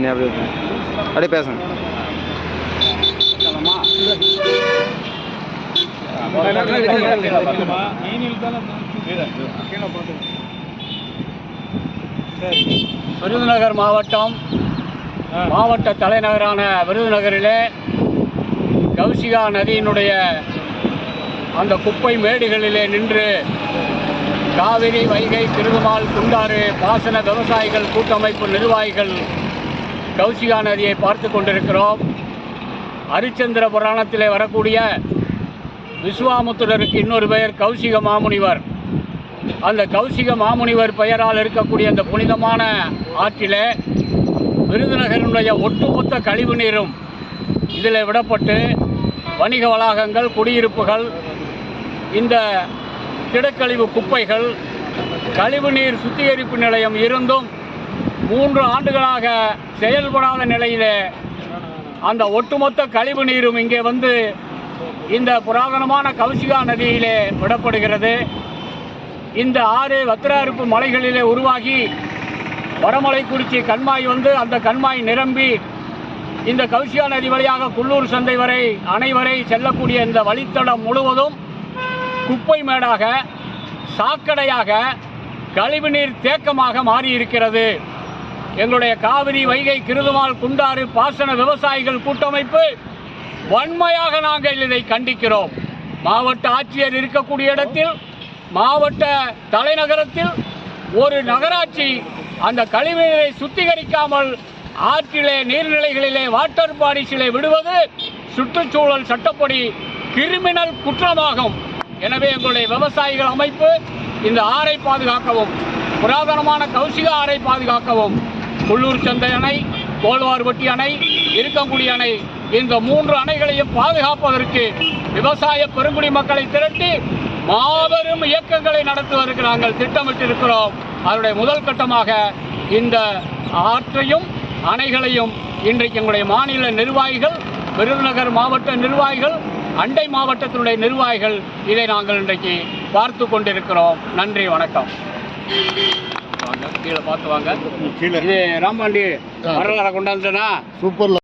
நீ அப்படியே பேசுங்க. விருதுநகர் மாவட்ட தலைநகரான விருதுநகரிலே கௌசிகா நதியினுடைய அந்த குப்பை மேடுகளிலே நின்று காவிரி, வைகை, திருகுமால், குண்டாறு பாசன விவசாயிகள் கூட்டமைப்பு நிர்வாகிகள் கௌசிகா நதியை பார்த்து கொண்டிருக்கிறோம். ஹரிச்சந்திர புராணத்திலே வரக்கூடிய விஸ்வாமுத்திரருக்கு இன்னொரு பெயர் கௌசிக மாமுனிவர். அந்த கௌசிக மாமுனிவர் பெயரால் இருக்கக்கூடிய அந்த புனிதமான ஆற்றிலே விருதுநகரினுடைய ஒட்டுமொத்த கழிவு நீரும் இதில் விடப்பட்டு வணிக வளாகங்கள், குடியிருப்புகள், இந்த திடக்கழிவு குப்பைகள், கழிவுநீர் சுத்திகரிப்பு நிலையம் இருந்தும் 3 ஆண்டுகளாக செயல்படாத நிலையிலே அந்த ஒட்டுமொத்த கழிவு நீரும் இங்கே வந்து இந்த புராதனமான கௌசிகா நதியிலே விடப்படுகிறது. இந்த ஆறு வத்திராயிருப்பு மலைகளிலே உருவாகி வடமலைக்குறிச்சி கண்மாய் வந்து அந்த கண்மாய் நிரம்பி இந்த கௌசிகா நதி வழியாக குள்ளூர் சந்தை வரை, அணை வரை செல்லக்கூடிய இந்த வழித்தடம் முழுவதும் குப்பை மேடாக, சாக்கடையாக, கழிவுநீர் தேக்கமாக மாறியிருக்கிறது. எங்களுடைய காவிரி, வைகை, கிருதுமால், குண்டாறு பாசன விவசாயிகள் கூட்டமைப்பு வன்மையாக நாங்கள் இதை கண்டிக்கிறோம். மாவட்ட ஆட்சியர் இருக்கக்கூடிய இடத்தில், மாவட்ட தலைநகரத்தில் ஒரு நகராட்சி அந்த கழிவுநீரை சுத்திகரிக்காமல் ஆற்றிலே, நீர்நிலைகளிலே, வாட்டர் பாடிஸிலே விடுவது சுற்றுச்சூழல் சட்டப்படி கிரிமினல் குற்றமாகும். எனவே எங்களுடைய விவசாயிகள் அமைப்பு இந்த ஆறை பாதுகாக்கவும், புராதனமான கௌசிகா ஆறை பாதுகாக்கவும், குள்ளூர் சந்தை அணை, கோல்வார்பட்டி அணை, இருக்கங்குடி அணை, இந்த 3 அணைகளையும் பாதுகாப்பதற்கு விவசாய பெருங்குடி மக்களை திரட்டி மாபெரும் இயக்கங்களை நடத்துவதற்கு நாங்கள் திட்டமிட்டிருக்கிறோம். அதனுடைய முதல் கட்டமாக இந்த ஆற்றையும் அணைகளையும் இன்றைக்கு எங்களுடைய மாநில நிர்வாகிகள், விருதுநகர் மாவட்ட நிர்வாகிகள், அண்டை மாவட்டத்தினுடைய நிர்வாகிகள் இதை நாங்கள் இன்றைக்கு பார்த்து கொண்டிருக்கிறோம். நன்றி, வணக்கம். வாங்க, கீழே பார்த்து வாங்க. இது ராம்பாண்டி வரலாறு கொண்டாந்துட்டேன்னா சூப்பர்.